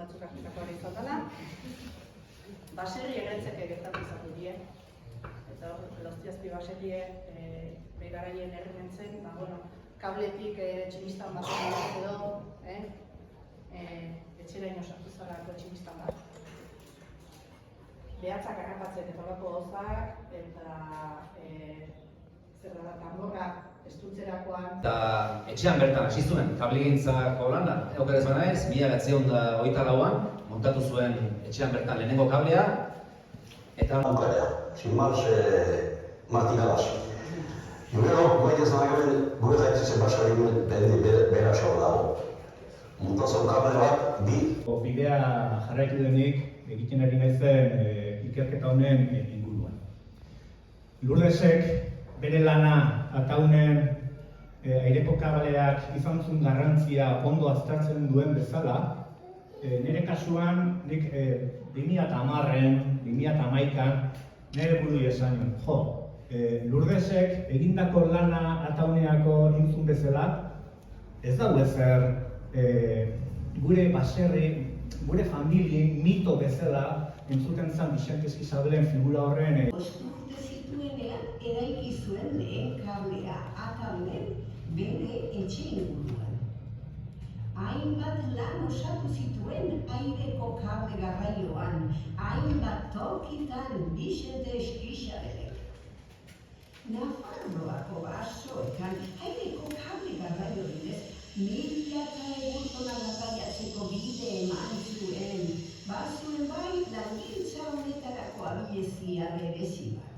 batzuk hartutakoa izan dela. Baserri egetzeke gertatu izatu die. Eta hor, Eloztiazpi baserrie begaraien errementzen, kabletik tximistan bat edo, etxeraino sartu zarako tximistan bat. Behatzak harrapatzen eta horako gozak, eta zer da, tamborra estutzerakoan. Eta etxean bertan hasi zuen kablegintzako lana, okerez baina ez, 1924an montatu zuen etxean bertan lehenengo kablea. Eta Bucarea, sin más martinadas. Y luego, guaiaz nagaren, gure zaitzitzen basarin beratxo dago. Montazio kable bat, bi. Bidea jarraitu denik egiten ari naizen ikerketa honen inguruan. Lurdesek bere lana ataunen aireko kableak izan zuen garrantzia ondo aztertzen duen bezala, nire kasuan, nik 2010-an, 2011an, nire burui esan nion, Lurdesek egindako lana atauneako intzun bezala, ez dago ezer gure baserri, gure familien mito bezala entzuten zen Vicentes Isabelen figura horren. Urte zituenean eraiki zuen lehen kablea ataunen bere etxe inguruan. Hainbat lan osatu zituen aireko kable garraioan, hainbat tokitan Vicentes Isabelek. Nafarroako basoetan aireko kable garraio bidez 1000 egurtona garraiatzeko bide eman zuen, bazuen bai langintza honetarako abilezia berezi bat.